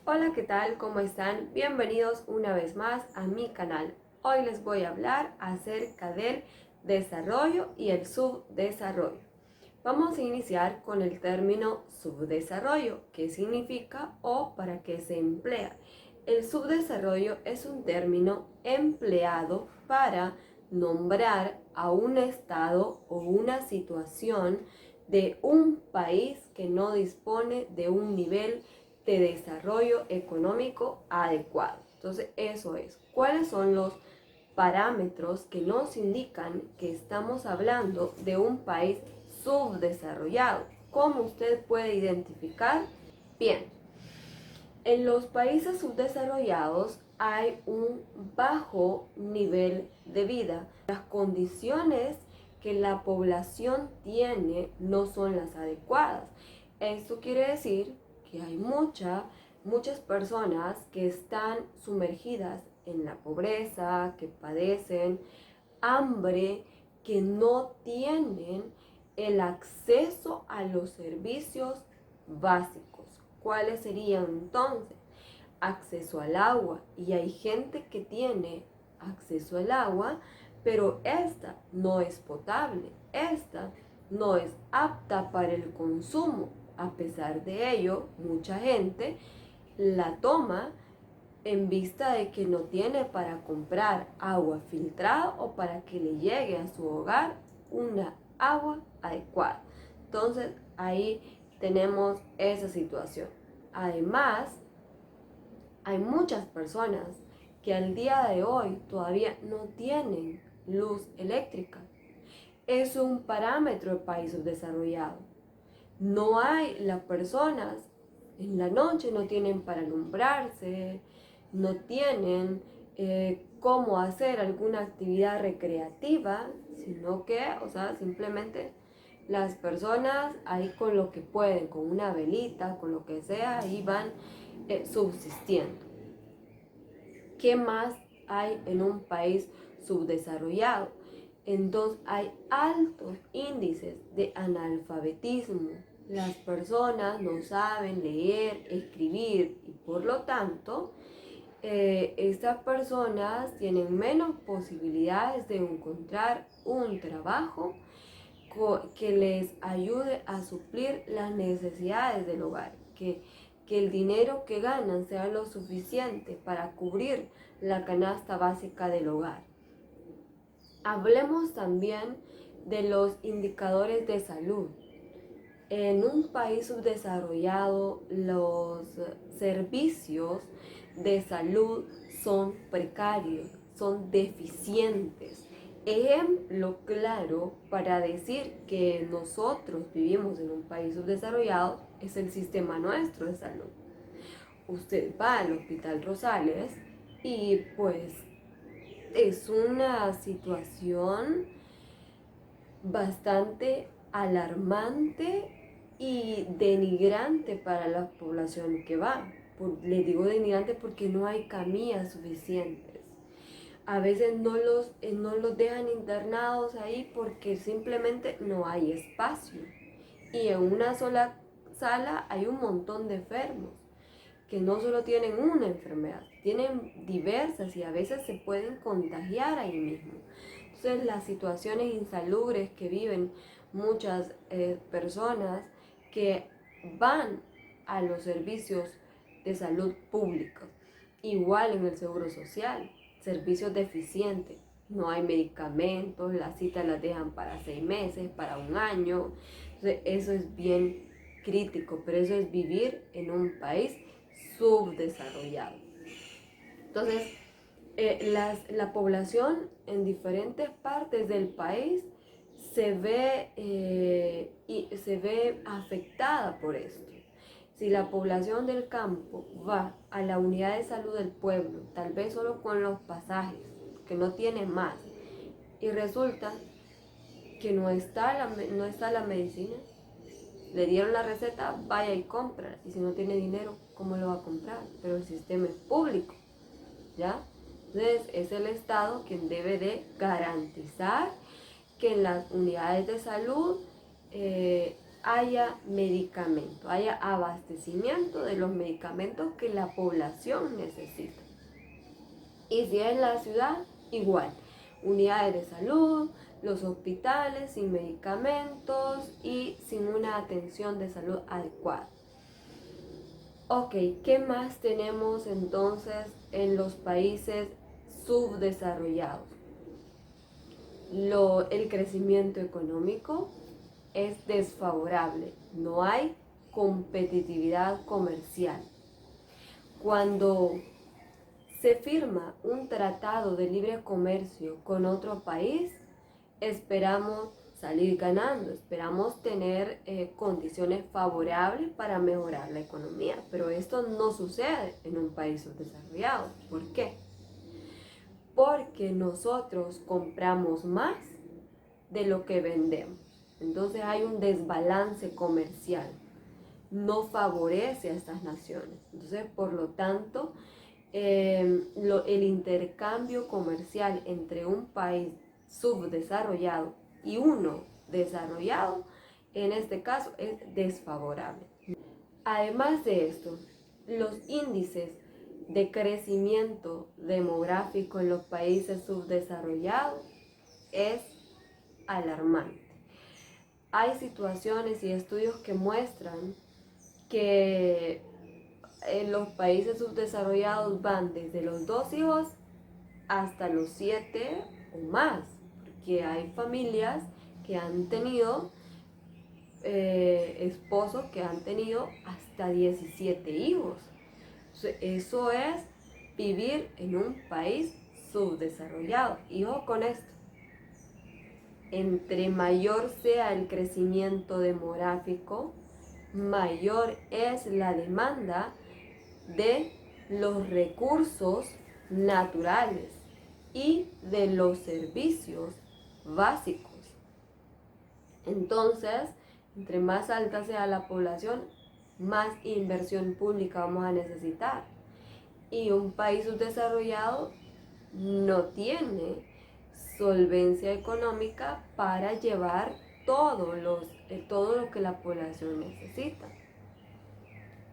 Hola, ¿qué tal? ¿Cómo están? Bienvenidos una vez más a mi canal. Hoy les voy a hablar acerca del desarrollo y el subdesarrollo. Vamos a iniciar con el término subdesarrollo, qué significa o para qué se emplea. El subdesarrollo es un término empleado para nombrar a un estado o una situación de un país que no dispone de un nivel de desarrollo económico adecuado. Entonces, eso es. ¿Cuáles son los parámetros que nos indican que estamos hablando de un país subdesarrollado? ¿Cómo usted puede identificar? Bien, en los países subdesarrollados hay un bajo nivel de vida. Las condiciones que la población tiene no son las adecuadas. Esto quiere decir que hay muchas personas que están sumergidas en la pobreza, que padecen hambre, que no tienen el acceso a los servicios básicos. ¿Cuáles serían entonces? Acceso al agua. Y hay gente que tiene acceso al agua, pero esta no es potable. Esta no es apta para el consumo. A pesar de ello, mucha gente la toma en vista de que no tiene para comprar agua filtrada o para que le llegue a su hogar una agua adecuada. Entonces ahí tenemos esa situación. Además, hay muchas personas que al día de hoy todavía no tienen luz eléctrica. Es un parámetro de país subdesarrollado. No hay, las personas en la noche no tienen para alumbrarse, no tienen cómo hacer alguna actividad recreativa, sino que, simplemente las personas ahí con lo que pueden, con una velita, con lo que sea, ahí van subsistiendo. ¿Qué más hay en un país subdesarrollado? Entonces hay altos índices de analfabetismo. Las personas no saben leer, escribir y por lo tanto estas personas tienen menos posibilidades de encontrar un trabajo que les ayude a suplir las necesidades del hogar, que el dinero que ganan sea lo suficiente para cubrir la canasta básica del hogar. Hablemos también de los indicadores de salud. En un país subdesarrollado, los servicios de salud son precarios, son deficientes. Ejemplo claro para decir que nosotros vivimos en un país subdesarrollado es el sistema nuestro de salud. Usted va al Hospital Rosales y pues es una situación bastante alarmante y denigrante para la población que va. Le digo denigrante porque no hay camillas suficientes. A veces no los dejan internados ahí porque simplemente no hay espacio. Y en una sola sala hay un montón de enfermos que no solo tienen una enfermedad, tienen diversas y a veces se pueden contagiar ahí mismo. Entonces las situaciones insalubres que viven muchas personas que van a los servicios de salud públicos, igual en el seguro social, servicios deficientes, no hay medicamentos, las citas las dejan para 6 meses, para un año. Entonces eso es bien crítico, pero eso es vivir en un país subdesarrollado. Entonces, la población en diferentes partes del país se ve afectada por esto. Si la población del campo va a la unidad de salud del pueblo, tal vez solo con los pasajes, que no tiene más, y resulta que no está la medicina, le dieron la receta, vaya y compra. Y si no tiene dinero, ¿cómo lo va a comprar? Pero el sistema es público, ¿ya? Entonces es el Estado quien debe de garantizar que en las unidades de salud haya medicamento, haya abastecimiento de los medicamentos que la población necesita. Y si es en la ciudad, igual, unidades de salud, los hospitales sin medicamentos y sin una atención de salud adecuada. Ok, ¿qué más tenemos entonces en los países subdesarrollados? El crecimiento económico es desfavorable, no hay competitividad comercial. Cuando se firma un tratado de libre comercio con otro país, esperamos salir ganando, esperamos tener condiciones favorables para mejorar la economía, pero esto no sucede en un país subdesarrollado. ¿Por qué? Porque nosotros compramos más de lo que vendemos. Entonces hay un desbalance comercial, no favorece a estas naciones. Entonces, por lo tanto, el intercambio comercial entre un país subdesarrollado y uno desarrollado, en este caso, es desfavorable. Además de esto, los índices de crecimiento demográfico en los países subdesarrollados es alarmante. Hay situaciones y estudios que muestran que en los países subdesarrollados van desde los 2 hijos hasta los 7 o más, porque hay familias que han tenido esposos que han tenido hasta 17 hijos. Eso es vivir en un país subdesarrollado. Y ojo con esto, entre mayor sea el crecimiento demográfico, mayor es la demanda de los recursos naturales y de los servicios básicos. Entonces, entre más alta sea la población, más inversión pública vamos a necesitar. Y un país subdesarrollado no tiene solvencia económica para llevar todo lo que la población necesita.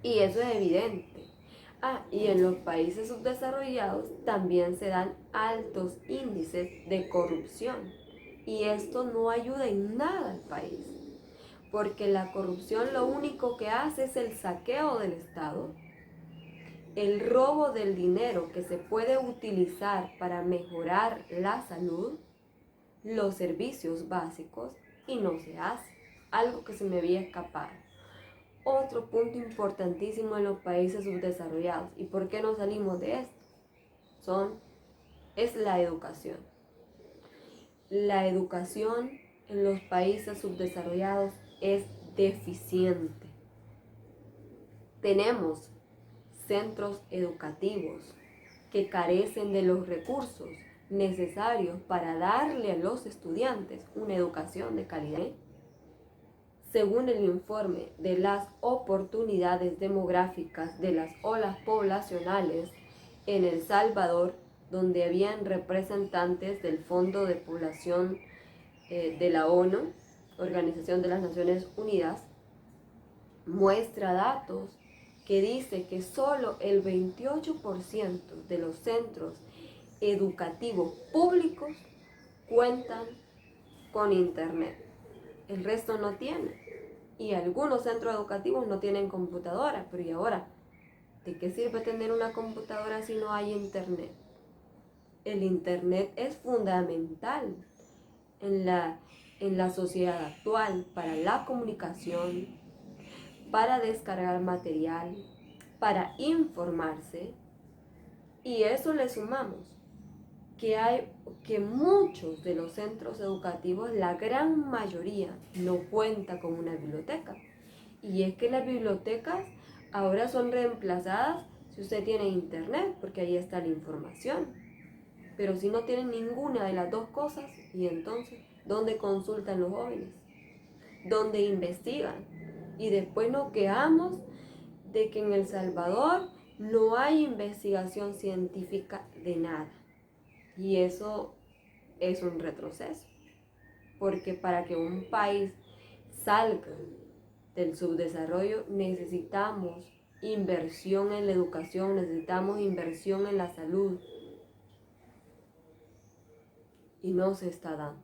Y eso es evidente. Y en los países subdesarrollados también se dan altos índices de corrupción. Y esto no ayuda en nada al país, porque la corrupción lo único que hace es el saqueo del Estado, el robo del dinero que se puede utilizar para mejorar la salud, los servicios básicos, y no se hace. Algo que se me había escapado. Otro punto importantísimo en los países subdesarrollados, ¿y por qué no salimos de esto? Es la educación. La educación en los países subdesarrollados es deficiente. Tenemos centros educativos que carecen de los recursos necesarios para darle a los estudiantes una educación de calidad. Según el informe de las oportunidades demográficas de las olas poblacionales en El Salvador, donde habían representantes del Fondo de Población de la ONU, Organización de las Naciones Unidas, muestra datos que dice que solo el 28% de los centros educativos públicos cuentan con internet. El resto no tiene. Y algunos centros educativos no tienen computadora. Pero ¿y ahora? ¿De qué sirve tener una computadora si no hay internet? El internet es fundamental en la sociedad actual para la comunicación, para descargar material, para informarse. Y eso le sumamos que muchos de los centros educativos, la gran mayoría, no cuenta con una biblioteca. Y es que las bibliotecas ahora son reemplazadas si usted tiene internet, porque ahí está la información. Pero si no tienen ninguna de las dos cosas, y entonces, ¿dónde consultan los jóvenes? ¿Dónde investigan? Y después nos quejamos de que en El Salvador no hay investigación científica de nada. Y eso es un retroceso, porque para que un país salga del subdesarrollo necesitamos inversión en la educación, necesitamos inversión en la salud y no se está dando.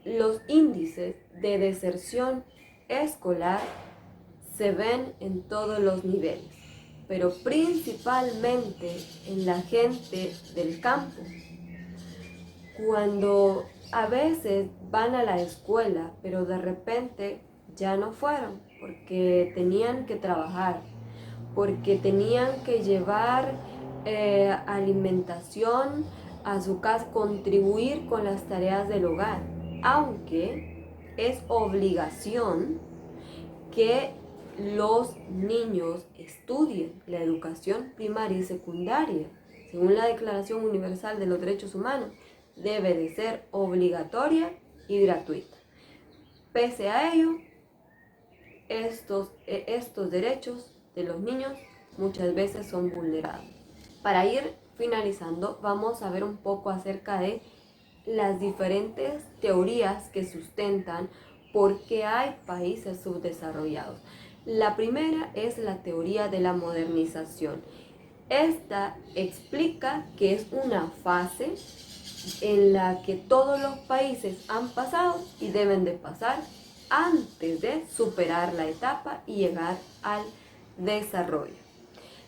Los índices de deserción escolar se ven en todos los niveles, pero principalmente en la gente del campo. Cuando a veces van a la escuela, pero de repente ya no fueron porque tenían que trabajar, porque tenían que llevar alimentación a su casa, contribuir con las tareas del hogar, aunque es obligación que los niños estudien la educación primaria y secundaria. Según la Declaración Universal de los Derechos Humanos, debe de ser obligatoria y gratuita. Pese a ello, estos derechos de los niños muchas veces son vulnerados. Para ir finalizando, vamos a ver un poco acerca de las diferentes teorías que sustentan por qué hay países subdesarrollados. La primera es la teoría de la modernización. Esta explica que es una fase en la que todos los países han pasado y deben de pasar antes de superar la etapa y llegar al desarrollo.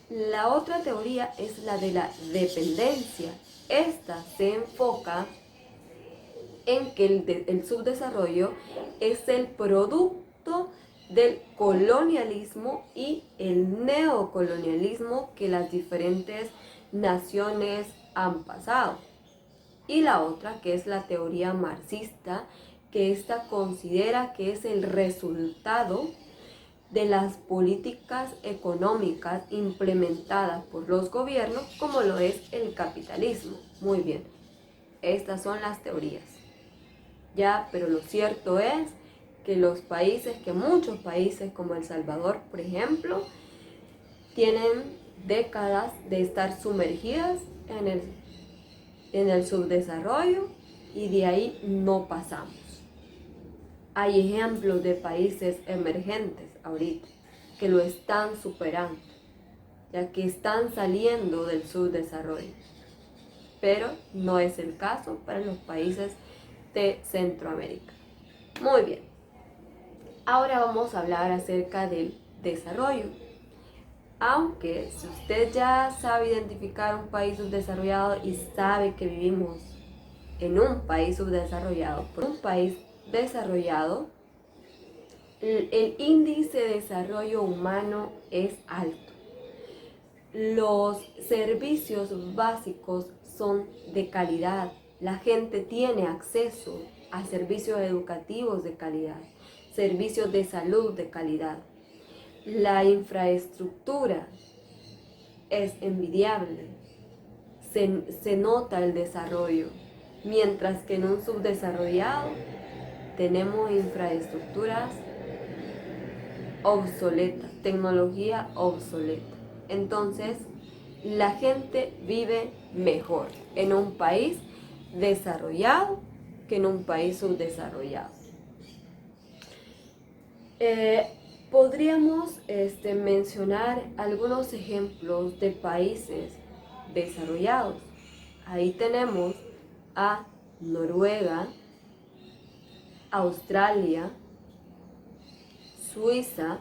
La otra teoría es la de la dependencia. Esta se enfoca en que el subdesarrollo es el producto del colonialismo y el neocolonialismo que las diferentes naciones han pasado. Y la otra, que es la teoría marxista, que esta considera que es el resultado de las políticas económicas implementadas por los gobiernos, como lo es el capitalismo. Muy bien, estas son las teorías. Ya, pero lo cierto es que muchos países como El Salvador, por ejemplo, tienen décadas de estar sumergidas en el subdesarrollo y de ahí no pasamos. Hay ejemplos de países emergentes ahorita que lo están superando, ya que están saliendo del subdesarrollo, pero no es el caso para los países de Centroamérica. Muy bien, ahora vamos a hablar acerca del desarrollo. Aunque si usted ya sabe identificar un país subdesarrollado y sabe que vivimos en un país subdesarrollado, por un país desarrollado, el índice de desarrollo humano es alto. Los servicios básicos son de calidad. La gente tiene acceso a servicios educativos de calidad, servicios de salud de calidad. La infraestructura es envidiable, se nota el desarrollo, mientras que en un subdesarrollado tenemos infraestructuras obsoletas, tecnología obsoleta. Entonces, la gente vive mejor en un país desarrollado que en un país subdesarrollado. Podríamos mencionar algunos ejemplos de países desarrollados. Ahí tenemos a Noruega, Australia, Suiza,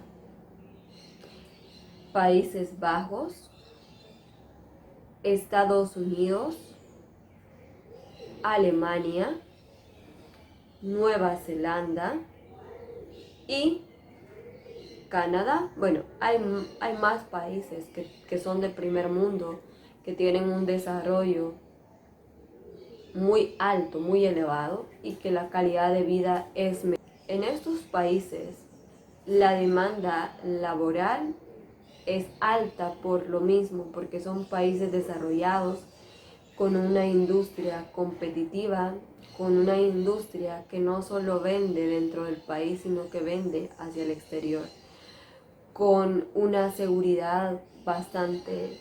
Países Bajos, Estados Unidos, Alemania, Nueva Zelanda y Canadá. Bueno, hay más países que son del primer mundo, que tienen un desarrollo muy alto, muy elevado y que la calidad de vida es mejor. En estos países la demanda laboral es alta por lo mismo, porque son países desarrollados con una industria competitiva, con una industria que no solo vende dentro del país, sino que vende hacia el exterior, con una seguridad bastante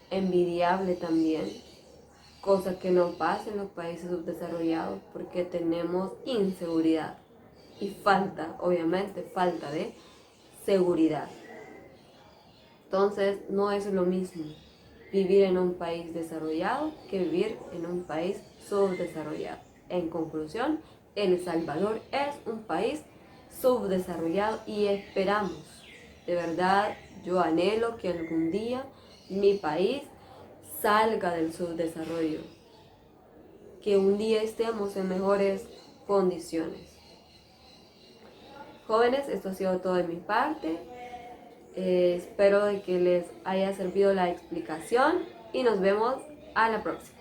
envidiable también, cosa que no pasa en los países subdesarrollados porque tenemos inseguridad y falta, obviamente, falta de seguridad. Entonces, no es lo mismo vivir en un país desarrollado que vivir en un país subdesarrollado. En conclusión, El Salvador es un país subdesarrollado y esperamos, de verdad, yo anhelo que algún día mi país salga del subdesarrollo, que un día estemos en mejores condiciones. Jóvenes, esto ha sido todo de mi parte. Espero de que les haya servido la explicación y nos vemos a la próxima.